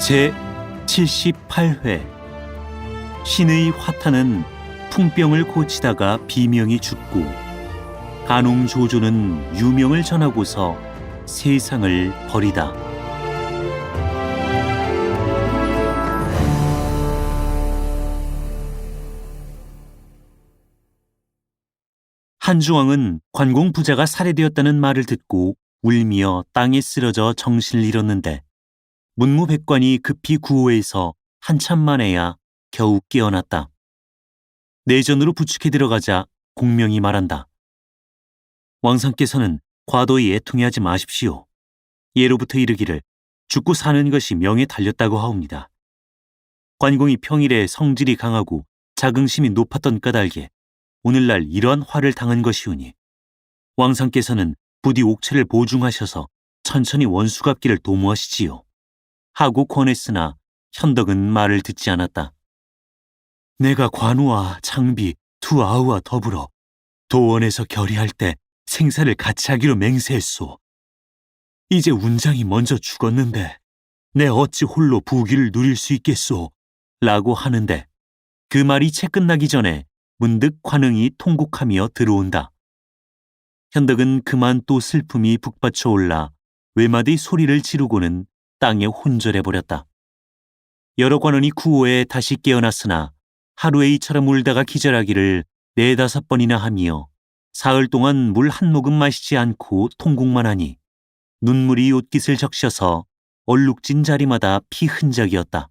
제78회 신의 화타는 풍병을 고치다가 비명이 죽고 간홍조조는 유명을 전하고서 세상을 버리다. 한중왕은 관공 부자가 살해되었다는 말을 듣고 울며 땅에 쓰러져 정신을 잃었는데 문무백관이 급히 구호해서 한참 만에야 겨우 깨어났다. 내전으로 부축해 들어가자 공명이 말한다. 왕상께서는 과도히 애통해하지 마십시오. 예로부터 이르기를 죽고 사는 것이 명에 달렸다고 하옵니다. 관공이 평일에 성질이 강하고 자긍심이 높았던 까닭에 오늘날 이러한 화를 당한 것이오니 왕상께서는 부디 옥체를 보중하셔서 천천히 원수갚기를 도모하시지요. 하고 권했으나 현덕은 말을 듣지 않았다. 내가 관우와 창비 두 아우와 더불어 도원에서 결의할 때 생사를 같이 하기로 맹세했소. 이제 운장이 먼저 죽었는데 내 어찌 홀로 부귀를 누릴 수 있겠소? 라고 하는데 그 말이 채 끝나기 전에 문득 관응이 통곡하며 들어온다. 현덕은 그만 또 슬픔이 북받쳐 올라 외마디 소리를 지르고는 땅에 혼절해버렸다. 여러 관원이 구호에 다시 깨어났으나 하루에 이처럼 울다가 기절하기를 4-5번이나 하며 사흘 동안 물 한 모금 마시지 않고 통곡만 하니 눈물이 옷깃을 적셔서 얼룩진 자리마다 피 흔적이었다.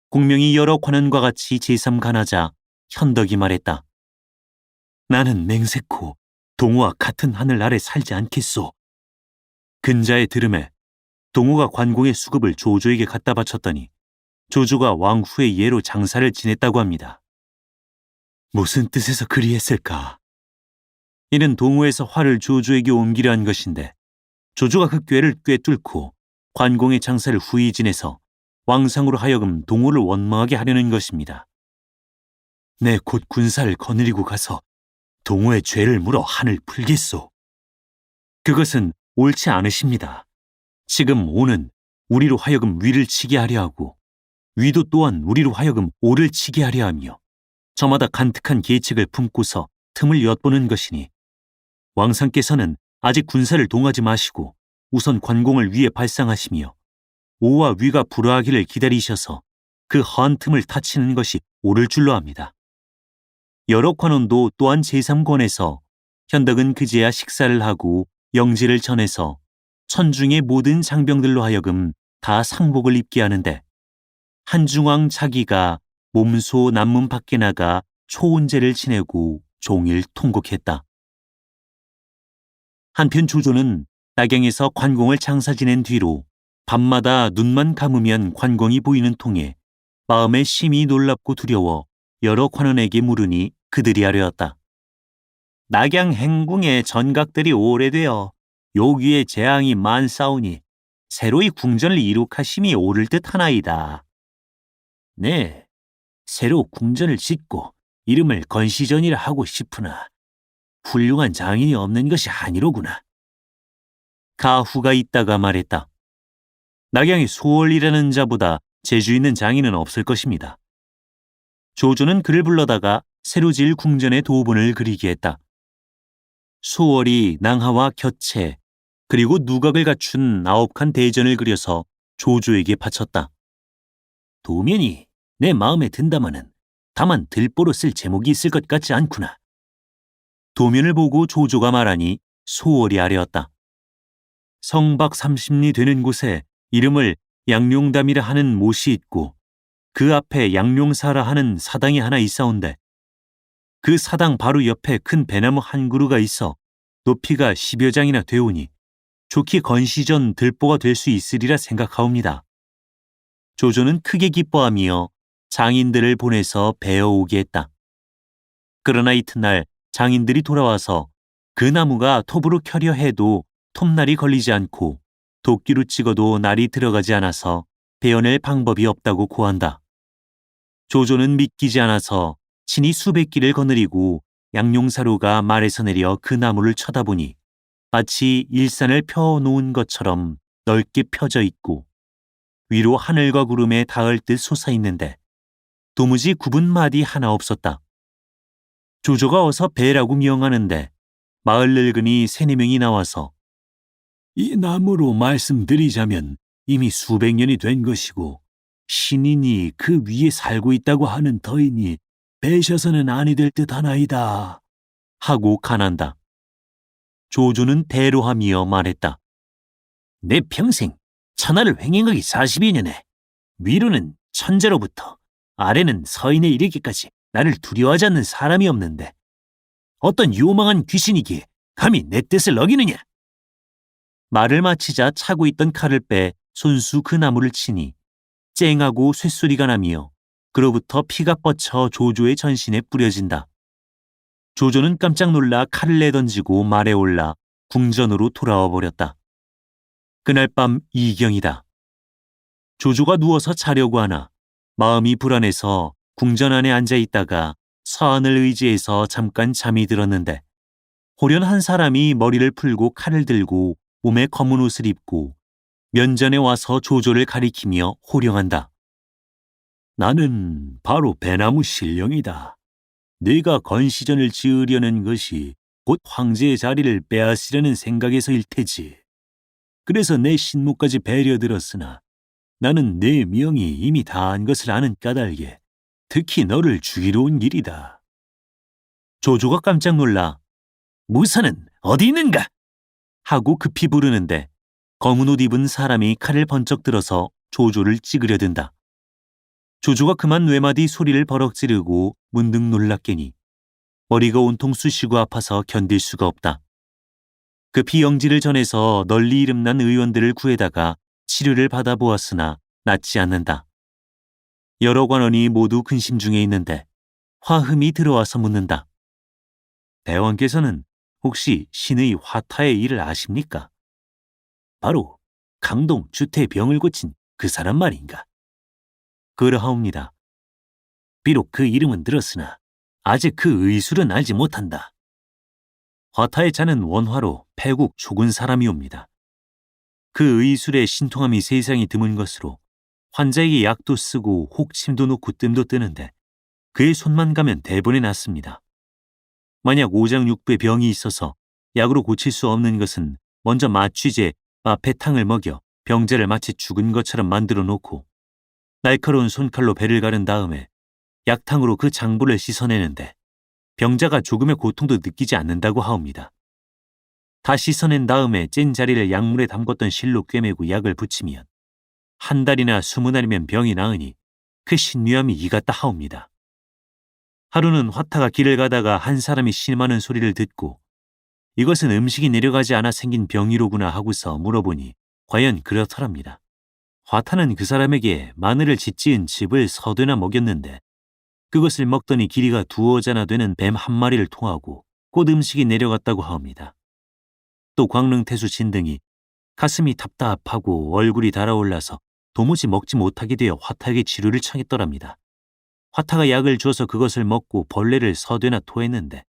공명이 여러 관원과 같이 제삼간하자 현덕이 말했다. 나는 맹세코 동호와 같은 하늘 아래 살지 않겠소. 근자의 들음에 동호가 관공의 수급을 조조에게 갖다 바쳤더니 조조가 왕후의 예로 장사를 지냈다고 합니다. 무슨 뜻에서 그리했을까? 이는 동호에서 화를 조조에게 옮기려 한 것인데 조조가 그 꾀를 꿰뚫고 관공의 장사를 후히 지내서 왕상으로 하여금 동호를 원망하게 하려는 것입니다. 내 곧 군사를 거느리고 가서 동호의 죄를 물어 한을 풀겠소. 그것은 옳지 않으십니다. 지금 오는 우리로 하여금 위를 치게 하려 하고 위도 또한 우리로 하여금 오를 치게 하려 하며 저마다 간특한 계책을 품고서 틈을 엿보는 것이니 왕상께서는 아직 군사를 동하지 마시고 우선 관공을 위에 발상하시며 오와 위가 불화하기를 기다리셔서 그 허한 틈을 타치는 것이 옳을 줄로 압니다. 여러 관원도 또한 제3권에서 현덕은 그제야 식사를 하고 영지를 전해서 천중의 모든 장병들로 하여금 다 상복을 입게 하는데 한중왕 자기가 몸소 남문 밖에 나가 초운제를 지내고 종일 통곡했다. 한편 조조는 낙양에서 관공을 장사 지낸 뒤로 밤마다 눈만 감으면 관공이 보이는 통에 마음에 심히 놀랍고 두려워 여러 관원에게 물으니 그들이 아뢰었다. 낙양 행궁의 전각들이 오래되어 요기의 재앙이 많사오니 새로이 궁전을 이룩하심이 옳을 듯 하나이다. 네, 새로 궁전을 짓고 이름을 건시전이라 하고 싶으나 훌륭한 장인이 없는 것이 아니로구나. 가후가 있다가 말했다. 낙양의 소월이라는 자보다 재주 있는 장인은 없을 것입니다. 조조는 그를 불러다가 새로 지을 궁전의 도분을 그리게 했다. 소월이 낭하와 곁채 그리고 누각을 갖춘 9칸 대전을 그려서 조조에게 바쳤다. 도면이 내 마음에 든다마는 다만 들보로 쓸 제목이 있을 것 같지 않구나. 도면을 보고 조조가 말하니 소월이 아뢰었다. 성박 30리 되는 곳에 이름을 양룡담이라 하는 못이 있고 그 앞에 양룡사라 하는 사당이 하나 있사온데 그 사당 바로 옆에 큰 배나무 한 그루가 있어 높이가 10여 장이나 되오니 좋게 건시전 들보가 될 수 있으리라 생각하옵니다. 조조는 크게 기뻐하며 장인들을 보내서 배워오게 했다. 그러나 이튿날 장인들이 돌아와서 그 나무가 톱으로 켜려 해도 톱날이 걸리지 않고 도끼로 찍어도 날이 들어가지 않아서 베어낼 방법이 없다고 고한다. 조조는 믿기지 않아서 친히 수백 기를 거느리고 양룡사로가 말에서 내려 그 나무를 쳐다보니 마치 일산을 펴놓은 것처럼 넓게 펴져 있고 위로 하늘과 구름에 닿을 듯 솟아있는데 도무지 굽은 마디 하나 없었다. 조조가 어서 배라고 명하는데 마을 늙은이 3-4명이 나와서 이 나무로 말씀드리자면 이미 수백 년이 된 것이고 신인이 그 위에 살고 있다고 하는 터이니 배셔서는 아니 될 듯하나이다 하고 간한다. 조조는 대로하며 말했다. 내 평생 천하를 횡행하기 40여 년에 위로는 천재로부터 아래는 서인에 이르기까지 나를 두려워하지 않는 사람이 없는데 어떤 요망한 귀신이기에 감히 내 뜻을 어기느냐. 말을 마치자 차고 있던 칼을 빼 손수 그 나무를 치니 쨍하고 쇳소리가 나며 그로부터 피가 뻗쳐 조조의 전신에 뿌려진다. 조조는 깜짝 놀라 칼을 내던지고 말에 올라 궁전으로 돌아와 버렸다. 그날 밤 이경이다. 조조가 누워서 자려고 하나 마음이 불안해서 궁전 안에 앉아 있다가 서한을 의지해서 잠깐 잠이 들었는데 호련 한 사람이 머리를 풀고 칼을 들고 몸에 검은 옷을 입고 면전에 와서 조조를 가리키며 호령한다. 나는 바로 배나무 신령이다. 네가 건시전을 지으려는 것이 곧 황제의 자리를 빼앗으려는 생각에서일 테지. 그래서 내 신무까지 배려들었으나 나는 내 명이 이미 다한 것을 아는 까닭에 특히 너를 죽이러 온 길이다. 조조가 깜짝 놀라 무사는 어디 있는가? 하고 급히 부르는데 검은 옷 입은 사람이 칼을 번쩍 들어서 조조를 찌그려 든다. 조조가 그만 뇌마디 소리를 버럭 지르고 문득 놀랍게니 머리가 온통 쑤시고 아파서 견딜 수가 없다. 급히 영지를 전해서 널리 이름난 의원들을 구해다가 치료를 받아보았으나 낫지 않는다. 여러 관원이 모두 근심 중에 있는데 화흠이 들어와서 묻는다. 대왕께서는 혹시 신의 화타의 일을 아십니까? 바로 강동 주태병을 고친 그 사람 말인가? 그러하옵니다. 비록 그 이름은 들었으나 아직 그 의술은 알지 못한다. 화타의 자는 원화로 패국 죽은 사람이옵니다. 그 의술의 신통함이 세상이 드문 것으로 환자에게 약도 쓰고 혹 침도 놓고 뜸도 뜨는데 그의 손만 가면 대본에 났습니다. 만약 오장육부의 병이 있어서 약으로 고칠 수 없는 것은 먼저 마취제, 마패탕을 먹여 병자를 마치 죽은 것처럼 만들어 놓고 날카로운 손칼로 배를 가른 다음에 약탕으로 그 장부를 씻어내는데 병자가 조금의 고통도 느끼지 않는다고 하옵니다. 다 씻어낸 다음에 찐 자리를 약물에 담궜던 실로 꿰매고 약을 붙이면 1달이나 20날이면 병이 나으니 그 신묘함이 이같다 하옵니다. 하루는 화타가 길을 가다가 한 사람이 심하는 소리를 듣고 이것은 음식이 내려가지 않아 생긴 병이로구나 하고서 물어보니 과연 그렇더랍니다. 화타는 그 사람에게 마늘을 짓지은 즙을 서되나 먹였는데 그것을 먹더니 길이가 2어자나 되는 뱀 1마리를 통하고 곧 음식이 내려갔다고 하옵니다. 또 광릉태수 진등이 가슴이 답답하고 얼굴이 달아올라서 도무지 먹지 못하게 되어 화타에게 치료를 청했더랍니다. 화타가 약을 주어서 그것을 먹고 벌레를 서되나 토했는데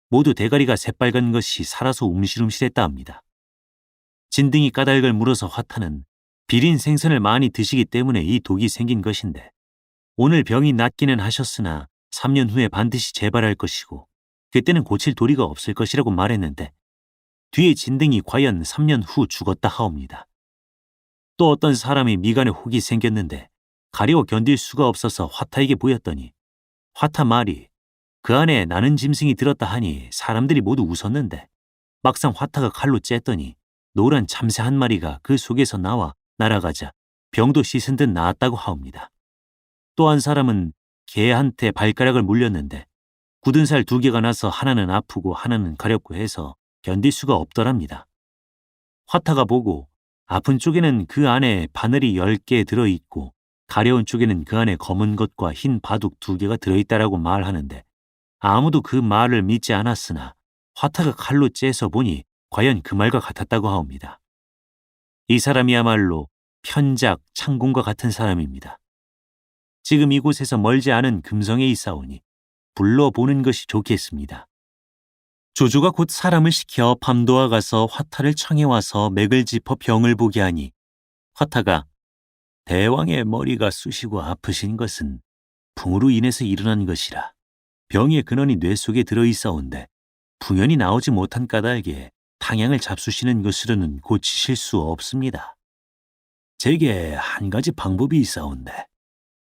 모두 대가리가 새빨간 것이 살아서 움실움실했다 합니다. 진등이 까닭을 물어서 화타는 비린 생선을 많이 드시기 때문에 이 독이 생긴 것인데 오늘 병이 낫기는 하셨으나 3년 후에 반드시 재발할 것이고 그때는 고칠 도리가 없을 것이라고 말했는데 뒤에 진등이 과연 3년 후 죽었다 하옵니다. 또 어떤 사람이 미간에 혹이 생겼는데 가려워 견딜 수가 없어서 화타에게 보였더니 화타 말이 그 안에 나는 짐승이 들었다 하니 사람들이 모두 웃었는데 막상 화타가 칼로 쬐더니 노란 참새 1마리가 그 속에서 나와 날아가자 병도 씻은 듯 나았다고 하옵니다. 또 한 사람은 개한테 발가락을 물렸는데 굳은 살 2개가 나서 하나는 아프고 하나는 가렵고 해서 견딜 수가 없더랍니다. 화타가 보고 아픈 쪽에는 그 안에 바늘이 10개 들어있고 가려운 쪽에는 그 안에 검은 것과 흰 바둑 2개가 들어있다라고 말하는데 아무도 그 말을 믿지 않았으나 화타가 칼로 째서 보니 과연 그 말과 같았다고 하옵니다. 이 사람이야말로 편작, 창공과 같은 사람입니다. 지금 이곳에서 멀지 않은 금성에 있사오니 불러보는 것이 좋겠습니다. 조조가 곧 사람을 시켜 밤도와 가서 화타를 청해와서 맥을 짚어 병을 보게 하니 화타가 대왕의 머리가 쑤시고 아프신 것은 풍으로 인해서 일어난 것이라 병의 근원이 뇌 속에 들어있사온데 풍연이 나오지 못한 까닭에 탕양을 잡수시는 것으로는 고치실 수 없습니다. 제게 한 가지 방법이 있사온데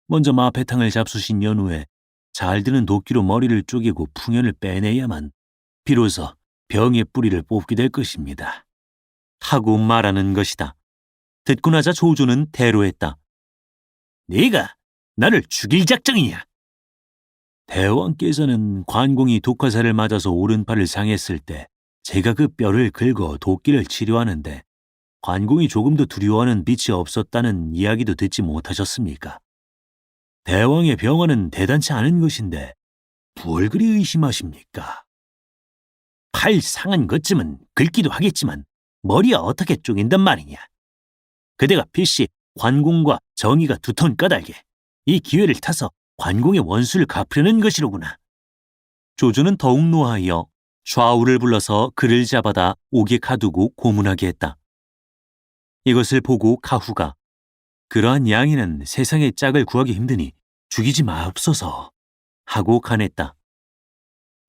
먼저 마패탕을 잡수신 연후에 잘 드는 도끼로 머리를 쪼개고 풍연을 빼내야만 비로소 병의 뿌리를 뽑게 될 것입니다. 하고 말하는 것이다. 듣고 나자 조조는 대로했다. 네가 나를 죽일 작정이냐? 대왕께서는 관공이 독화살을 맞아서 오른팔을 상했을 때 제가 그 뼈를 긁어 도끼를 치료하는데 관공이 조금도 두려워하는 빛이 없었다는 이야기도 듣지 못하셨습니까? 대왕의 병원은 대단치 않은 것인데 뭘 그리 의심하십니까? 팔 상한 것쯤은 긁기도 하겠지만 머리야 어떻게 쪼갠단 말이냐? 그대가 필시 관공과 정의가 두터운 까닭에 이 기회를 타서 관공의 원수를 갚으려는 것이로구나. 조조는 더욱 노하여 좌우를 불러서 그를 잡아다 옥에 가두고 고문하게 했다. 이것을 보고 가후가 그러한 양이는 세상에 짝을 구하기 힘드니 죽이지 마옵소서 하고 간했다.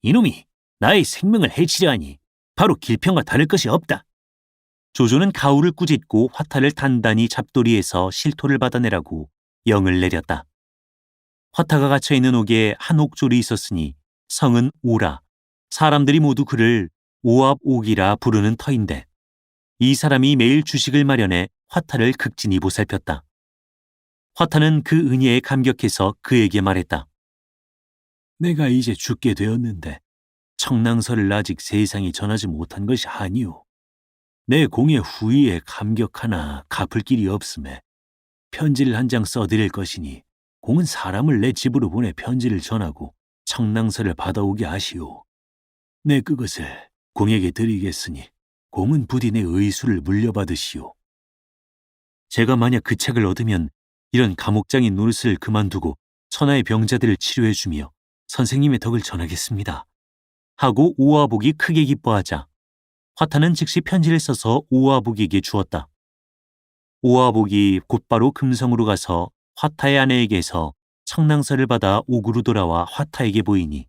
이놈이 나의 생명을 해치려 하니 바로 길평과 다를 것이 없다. 조조는 가후를 꾸짖고 화타를 단단히 잡돌이에서 실토를 받아내라고 영을 내렸다. 화타가 갇혀있는 옥에 한 옥졸이 있었으니 성은 오라. 사람들이 모두 그를 오압옥이라 부르는 터인데 이 사람이 매일 주식을 마련해 화타를 극진히 보살폈다. 화타는 그 은혜에 감격해서 그에게 말했다. 내가 이제 죽게 되었는데 청랑설을 아직 세상에 전하지 못한 것이 아니오. 내 공의 후의에 감격하나 갚을 길이 없음에 편지를 한 장 써드릴 것이니 공은 사람을 내 집으로 보내 편지를 전하고 청랑설을 받아오게 하시오. 내 그것을 공에게 드리겠으니 공은 부디 내 의수를 물려받으시오. 제가 만약 그 책을 얻으면 이런 감옥장인 노릇을 그만두고 천하의 병자들을 치료해주며 선생님의 덕을 전하겠습니다. 하고 오화복이 크게 기뻐하자 화타는 즉시 편지를 써서 오화복에게 주었다. 오화복이 곧바로 금성으로 가서 화타의 아내에게서 청랑설을 받아 옥으로 돌아와 화타에게 보이니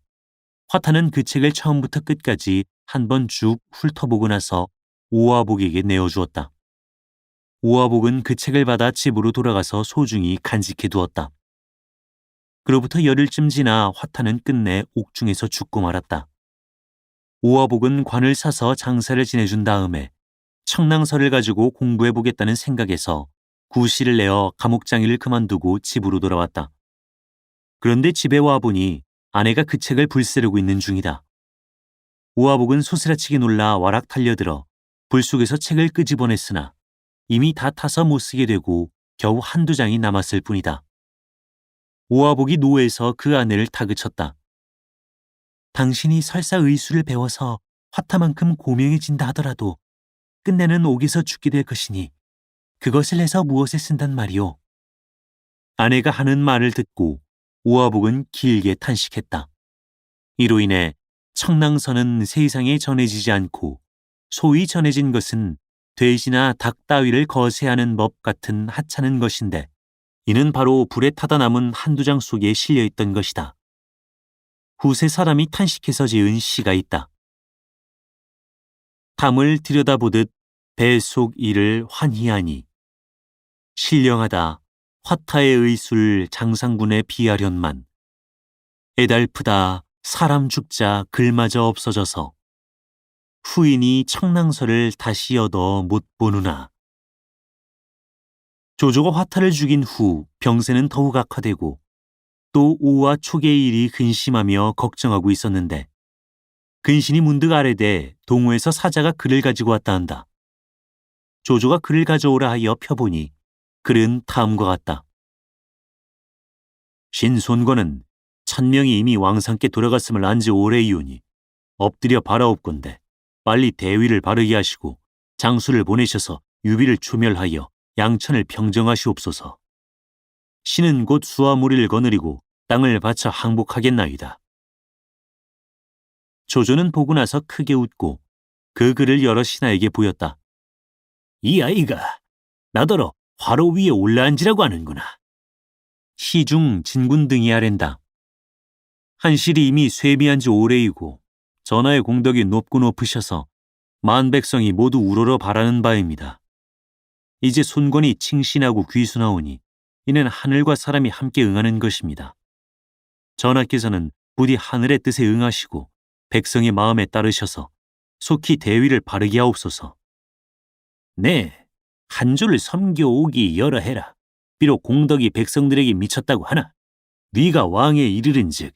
화타는 그 책을 처음부터 끝까지 한 번 쭉 훑어보고 나서 오화복에게 내어주었다. 오화복은 그 책을 받아 집으로 돌아가서 소중히 간직해 두었다. 그로부터 열흘쯤 지나 화타는 끝내 옥중에서 죽고 말았다. 오화복은 관을 사서 장사를 지내준 다음에 청랑설을 가지고 공부해보겠다는 생각에서 구실을 내어 감옥장이를 그만두고 집으로 돌아왔다. 그런데 집에 와보니 아내가 그 책을 불새르고 있는 중이다. 오화복은 소스라치게 놀라 와락 달려들어 불 속에서 책을 끄집어냈으나 이미 다 타서 못 쓰게 되고 겨우 한두 장이 남았을 뿐이다. 오화복이 노에서 그 아내를 다그쳤다. 당신이 설사 의수를 배워서 화타만큼 고명해진다 하더라도 끝내는 옥에서 죽게 될 것이니 그것을 해서 무엇에 쓴단 말이오. 아내가 하는 말을 듣고 오화복은 길게 탄식했다. 이로 인해 청랑선은 세상에 전해지지 않고 소위 전해진 것은 돼지나 닭 따위를 거세하는 법 같은 하찮은 것인데 이는 바로 불에 타다 남은 한두 장 속에 실려있던 것이다. 후세 사람이 탄식해서 지은 시가 있다. 담을 들여다보듯 배 속 일을 환희하니 신령하다 화타의 의술 장상군에 비하련만 애달프다 사람 죽자 글마저 없어져서 후인이 청랑설을 다시 얻어 못 보누나. 조조가 화타를 죽인 후 병세는 더욱 악화되고 또 오와 촉의 일이 근심하며 걱정하고 있었는데 근신이 문득 아래되 동호에서 사자가 글을 가지고 왔다 한다. 조조가 글을 가져오라 하여 펴보니 글은 다음과 같다. 신손권은 천명이 이미 왕상께 돌아갔음을 안지 오래이오니 엎드려 바라옵건대 빨리 대위를 바르게 하시고 장수를 보내셔서 유비를 초멸하여 양천을 평정하시옵소서. 신은 곧 수화무리를 거느리고 땅을 바쳐 항복하겠나이다. 조조는 보고 나서 크게 웃고 그 글을 여러 신하에게 보였다. 이 아이가 나더러 화로 위에 올라앉으라고 하는구나. 시중 진군 등이 아랜다. 한실이 이미 쇠미한 지 오래이고 전하의 공덕이 높고 높으셔서 만백성이 모두 우러러 바라는 바입니다. 이제 손권이 칭신하고 귀순하오니 이는 하늘과 사람이 함께 응하는 것입니다. 전하께서는 부디 하늘의 뜻에 응하시고 백성의 마음에 따르셔서 속히 대위를 바르게 하옵소서. 네, 한 줄을 섬겨오기 여러 해라. 비록 공덕이 백성들에게 미쳤다고 하나 네가 왕에 이르른즉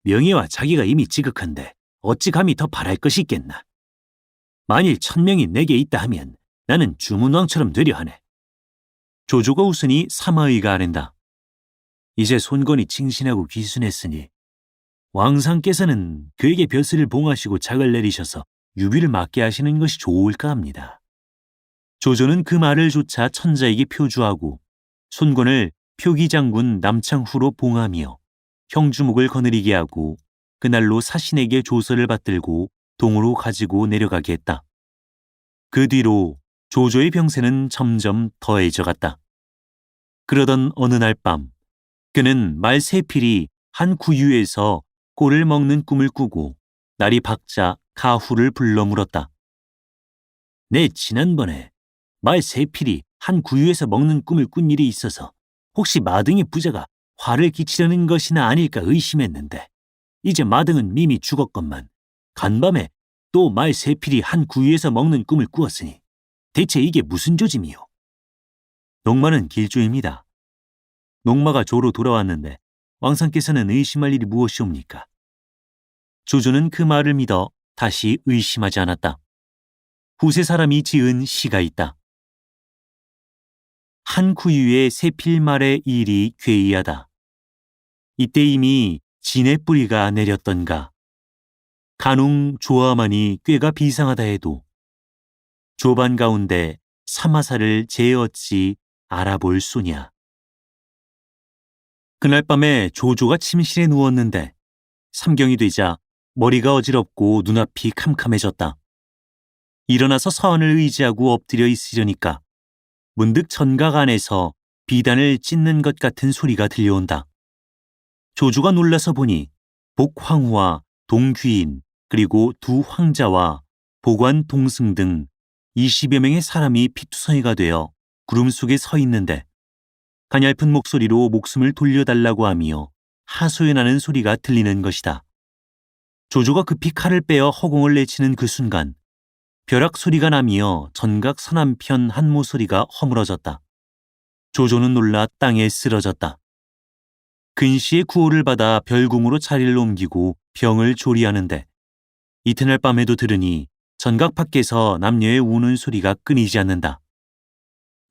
명예와 자기가 이미 지극한데 어찌 감히 더 바랄 것이 있겠나. 만일 1000명이 내게 있다 하면 나는 주문왕처럼 되려 하네. 조조가 웃으니 사마의가 아랜다. 이제 손권이 칭신하고 귀순했으니 왕상께서는 그에게 벼슬을 봉하시고 작을 내리셔서 유비를 맡게 하시는 것이 좋을까 합니다. 조조는 그 말을 조차 천자에게 표주하고 손권을 표기장군 남창후로 봉하며 형주목을 거느리게 하고 그날로 사신에게 조서를 받들고 동으로 가지고 내려가게 했다. 그 뒤로 조조의 병세는 점점 더해져 갔다. 그러던 어느 날 밤 그는 말 세 필이 한 구유에서 꼴을 먹는 꿈을 꾸고 날이 밝자 가후를 불러 물었다. 내 지난번에 말 세 필이 한 구유에서 먹는 꿈을 꾼 일이 있어서 혹시 마등의 부자가 화를 끼치려는 것이나 아닐까 의심했는데 이제 마등은 이미 죽었건만 간밤에 또 말 세 필이 한 구유에서 먹는 꿈을 꾸었으니 대체 이게 무슨 조짐이요? 농마는 길조입니다. 농마가 조로 돌아왔는데 왕상께서는 의심할 일이 무엇이옵니까? 조조는 그 말을 믿어 다시 의심하지 않았다. 후세 사람이 지은 시가 있다. 한 구유의 세 필말의 일이 괴이하다. 이때 이미 진의 뿌리가 내렸던가. 간웅 조화만이 꾀가 비상하다 해도 조반 가운데 사마사를 제어찌 알아볼 수냐. 그날 밤에 조조가 침실에 누웠는데 삼경이 되자 머리가 어지럽고 눈앞이 캄캄해졌다. 일어나서 서원을 의지하고 엎드려 있으려니까 문득 전각 안에서 비단을 찢는 것 같은 소리가 들려온다. 조조가 놀라서 보니 복황후와 동귀인 그리고 두 황자와 보관 동승 등 20여 명의 사람이 피투성이가 되어 구름 속에 서 있는데 가냘픈 목소리로 목숨을 돌려달라고 하며 하소연하는 소리가 들리는 것이다. 조조가 급히 칼을 빼어 허공을 내치는 그 순간 벼락 소리가 나며 전각 서남편 한 모서리가 허물어졌다. 조조는 놀라 땅에 쓰러졌다. 근시의 구호를 받아 별궁으로 자리를 옮기고 병을 조리하는데 이튿날 밤에도 들으니 전각 밖에서 남녀의 우는 소리가 끊이지 않는다.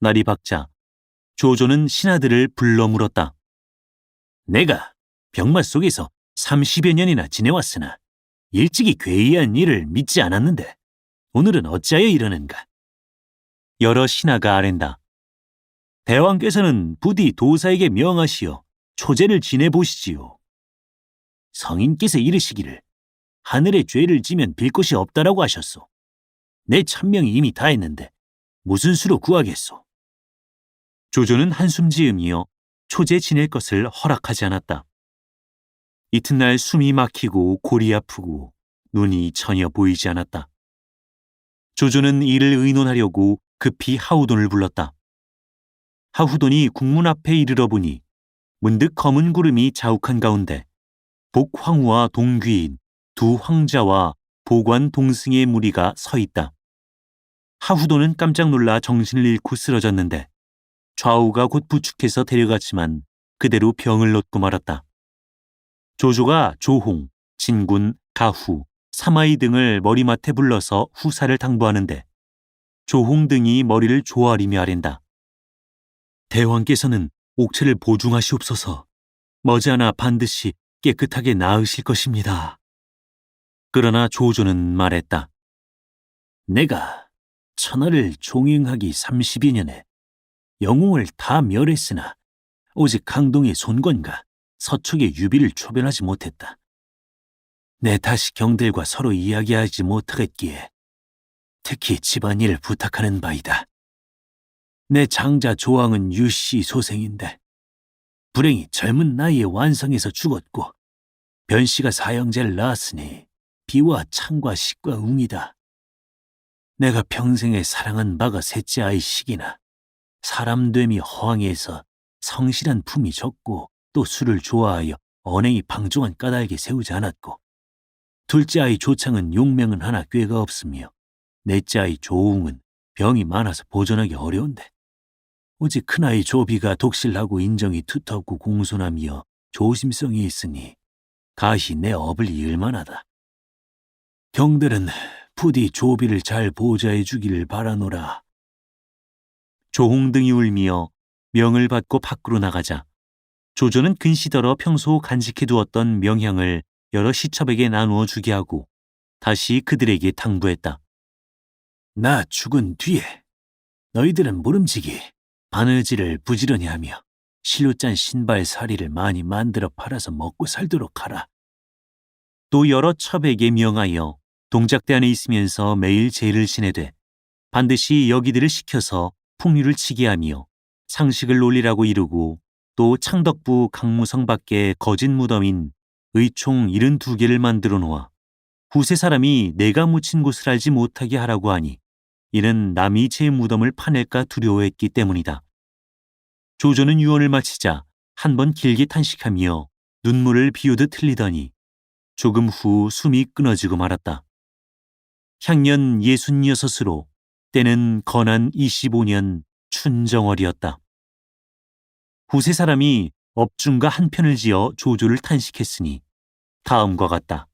날이 밝자 조조는 신하들을 불러 물었다. 내가 병마 속에서 30여 년이나 지내왔으나 일찍이 괴이한 일을 믿지 않았는데 오늘은 어찌하여 이러는가? 여러 신하가 아랜다. 대왕께서는 부디 도사에게 명하시어 초제를 지내보시지요. 성인께서 이르시기를 하늘에 죄를 지면 빌 곳이 없다라고 하셨소. 내 1000명이 이미 다 했는데 무슨 수로 구하겠소? 조조는 한숨 지으며 초제 지낼 것을 허락하지 않았다. 이튿날 숨이 막히고 골이 아프고 눈이 전혀 보이지 않았다. 조조는 이를 의논하려고 급히 하우돈을 불렀다. 하후돈이 국문 앞에 이르러 보니 문득 검은 구름이 자욱한 가운데 복황후와 동귀인 두 황자와 보관 동승의 무리가 서 있다. 하후돈은 깜짝 놀라 정신을 잃고 쓰러졌는데 좌우가 곧 부축해서 데려갔지만 그대로 병을 얻고 말았다. 조조가 조홍, 진군, 가후, 사마이 등을 머리맡에 불러서 후사를 당부하는데 조홍 등이 머리를 조아리며 아랜다. 대왕께서는 옥체를 보중하시옵소서. 머지않아 반드시 깨끗하게 나으실 것입니다. 그러나 조조는 말했다. 내가 천하를 종행하기 30여 년에 영웅을 다 멸했으나 오직 강동의 손권과 서촉의 유비를 초변하지 못했다. 내 다시 경들과 서로 이야기하지 못하겠기에 특히 집안일을 부탁하는 바이다. 내 장자 조왕은 유씨 소생인데 불행히 젊은 나이에 완성해서 죽었고 변씨가 사형제를 낳았으니 비와 창과 식과 웅이다. 내가 평생에 사랑한 바가 셋째 아이식이나 사람됨이 허황해서 성실한 품이 적고 또 술을 좋아하여 언행이 방종한 까닭에 세우지 않았고 둘째 아이 조창은 용명은 하나 꾀가 없으며 넷째 아이 조웅은 병이 많아서 보존하기 어려운데 오직 큰아이 조비가 독실하고 인정이 두텁고 공손하며 조심성이 있으니 가히 내 업을 이을 만하다. 경들은 부디 조비를 잘 보좌해 주기를 바라노라. 조홍등이 울며 명을 받고 밖으로 나가자 조조는 근시더러 평소 간직해 두었던 명향을 여러 시첩에게 나누어 주게 하고 다시 그들에게 당부했다. 나 죽은 뒤에 너희들은 모름지기 바느질을 부지런히 하며 실로 짠 신발 사리를 많이 만들어 팔아서 먹고 살도록 하라. 또 여러 첩에게 명하여 동작대 안에 있으면서 매일 제를 지내되 반드시 여기들을 시켜서 풍류를 치게 하며 상식을 놀리라고 이르고 또 창덕부 강무성 밖에 거짓 무덤인 의총 72개를 만들어 놓아 후세 사람이 내가 묻힌 곳을 알지 못하게 하라고 하니 이는 남이 제 무덤을 파낼까 두려워했기 때문이다. 조조는 유언을 마치자 한 번 길게 탄식하며 눈물을 비우듯 흘리더니 조금 후 숨이 끊어지고 말았다. 향년 66으로 때는 건한 25년 춘정월이었다. 후세 사람이 업중과 한 편을 지어 조조를 탄식했으니 다음과 같다.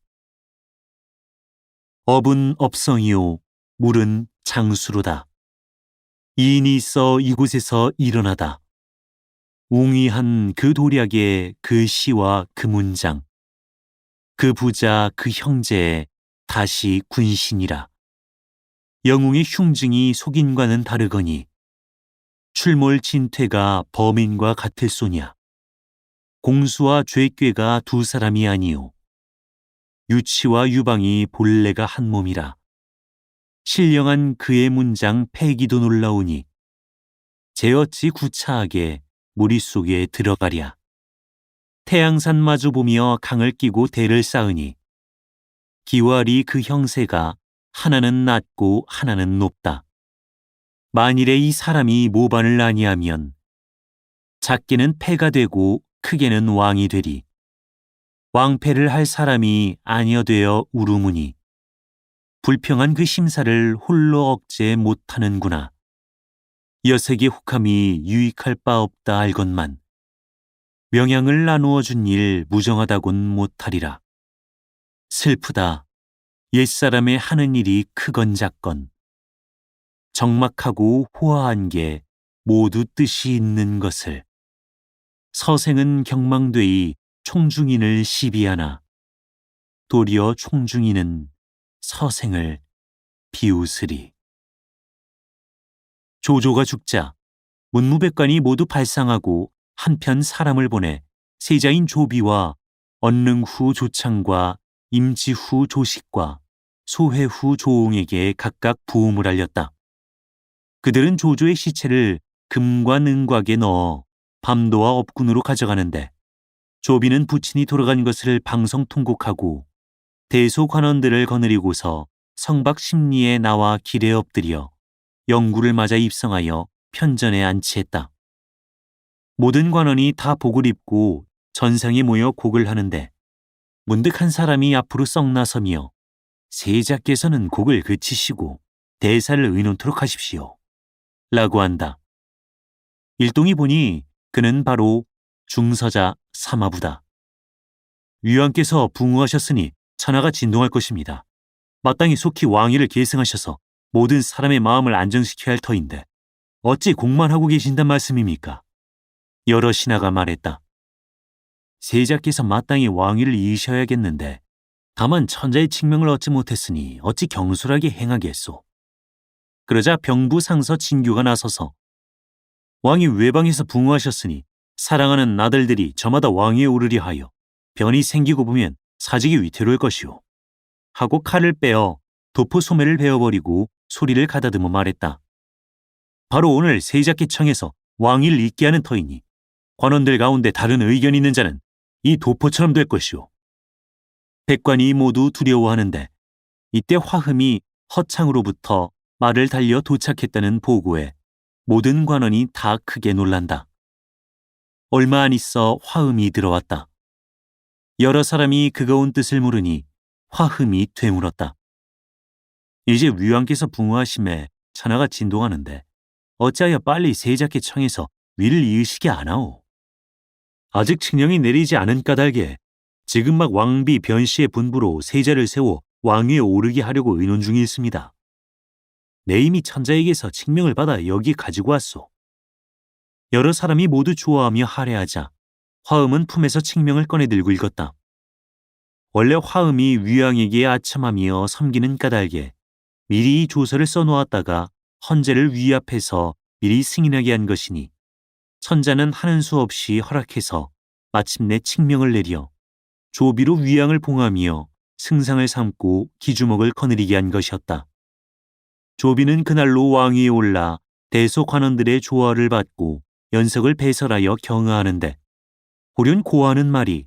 업은 업성이요 물은 장수로다. 이인이 있어 이곳에서 일어나다. 웅이한 그 도략의 그 시와 그 문장 그 부자 그 형제의 다시 군신이라. 영웅의 흉증이 속인과는 다르거니 출몰 진퇴가 범인과 같을 소냐. 공수와 죄꾀가 두 사람이 아니요 유치와 유방이 본래가 한 몸이라. 신령한 그의 문장 패기도 놀라우니 제 어찌 구차하게 무리 속에 들어가랴. 태양산 마주 보며 강을 끼고 대를 쌓으니 기와리 그 형세가 하나는 낮고 하나는 높다. 만일에 이 사람이 모반을 아니하면 작게는 패가 되고 크게는 왕이 되리. 왕패를 할 사람이 아니어되어 우르무니 불평한 그 심사를 홀로 억제 못하는구나. 여색의 혹함이 유익할 바 없다 알건만 명양을 나누어 준 일 무정하다곤 못하리라. 슬프다. 옛사람의 하는 일이 크건 작건 적막하고 호화한 게 모두 뜻이 있는 것을 서생은 경망되이 총중인을 시비하나 도리어 총중인은 서생을 비웃으리. 조조가 죽자 문무백관이 모두 발상하고 한편 사람을 보내 세자인 조비와 언능 후 조창과 임지 후 조식과 소회 후 조웅에게 각각 부음을 알렸다. 그들은 조조의 시체를 금과 능곽에 넣어 밤도와 업군으로 가져가는데 조비는 부친이 돌아간 것을 방성 통곡하고 대소관원들을 거느리고서 성박 심리에 나와 길에 엎드려 영구를 맞아 입성하여 편전에 안치했다. 모든 관원이 다 복을 입고 전상에 모여 곡을 하는데 문득 한 사람이 앞으로 썩 나서며 세자께서는 곡을 그치시고 대사를 의논토록 하십시오. 라고 한다. 일동이 보니 그는 바로 중서자 사마부다. 위왕께서 붕어하셨으니 천하가 진동할 것입니다. 마땅히 속히 왕위를 계승하셔서 모든 사람의 마음을 안정시켜야 할 터인데 어찌 곡만 하고 계신단 말씀입니까? 여러 신하가 말했다. 세자께서 마땅히 왕위를 이으셔야겠는데 다만 천자의 칙명을 얻지 못했으니 어찌 경솔하게 행하겠소. 그러자 병부 상서 진교가 나서서 왕이 외방에서 붕어하셨으니 사랑하는 아들들이 저마다 왕위에 오르려 하여 변이 생기고 보면 사직이 위태로울 것이오. 하고 칼을 빼어 도포 소매를 베어버리고 소리를 가다듬어 말했다. 바로 오늘 세자께청에서 왕위를 잇게 하는 터이니 관원들 가운데 다른 의견이 있는 자는 이 도포처럼 될 것이오. 백관이 모두 두려워하는데 이때 화흠이 허창으로부터 말을 달려 도착했다는 보고에 모든 관원이 다 크게 놀란다. 얼마 안 있어 화흠이 들어왔다. 여러 사람이 그가 온 뜻을 물으니 화흠이 되물었다. 이제 위왕께서 붕어하심에 천하가 진동하는데 어찌하여 빨리 세자께청에서 위를 이으시게 안하오. 아직 칙령이 내리지 않은 까닭에 지금 막 왕비 변씨의 분부로 세자를 세워 왕위에 오르게 하려고 의논 중에 있습니다. 내 이미 천자에게서 칙명을 받아 여기 가지고 왔소. 여러 사람이 모두 좋아하며 할애하자 화음은 품에서 칙명을 꺼내 들고 읽었다. 원래 화음이 위왕에게 아첨하며 섬기는 까닭에 미리 이 조서를 써놓았다가 헌재를 위 앞에서 미리 승인하게 한 것이니 천자는 하는 수 없이 허락해서 마침내 칙명을 내려 조비로 위왕을 봉하며 승상을 삼고 기주목을 거느리게 한 것이었다. 조비는 그날로 왕위에 올라 대소관원들의 조화를 받고 연석을 배설하여 경하하는데 호련 고하는 말이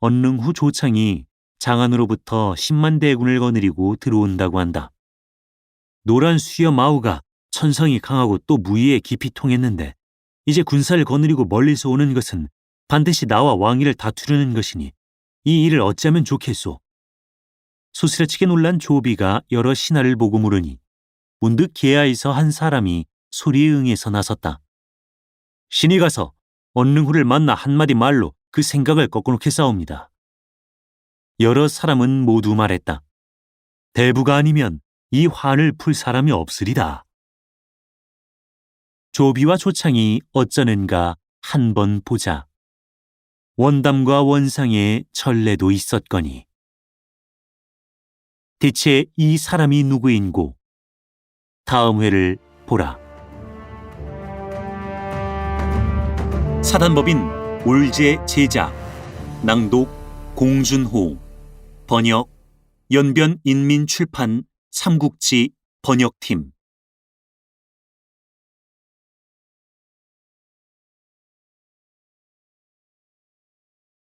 언능 후 조창이 장안으로부터 10만 대군을 거느리고 들어온다고 한다. 노란 수여 마우가 천성이 강하고 또 무의에 깊이 통했는데 이제 군사를 거느리고 멀리서 오는 것은 반드시 나와 왕위를 다투려는 것이니 이 일을 어찌하면 좋겠소. 소스라치게 놀란 조비가 여러 신하를 보고 물으니 문득 계하에서 한 사람이 소리에 응해서 나섰다. 신이 가서 언능후를 만나 한마디 말로 그 생각을 꺾어놓겠사옵니다. 여러 사람은 모두 말했다. 대부가 아니면 이 환을 풀 사람이 없으리다. 조비와 조창이 어쩌는가 한 번 보자. 원담과 원상의 전례도 있었거니. 대체 이 사람이 누구인고? 다음 회를 보라. 사단법인 올제 제작, 낭독 공준호, 번역 연변인민출판 삼국지 번역팀.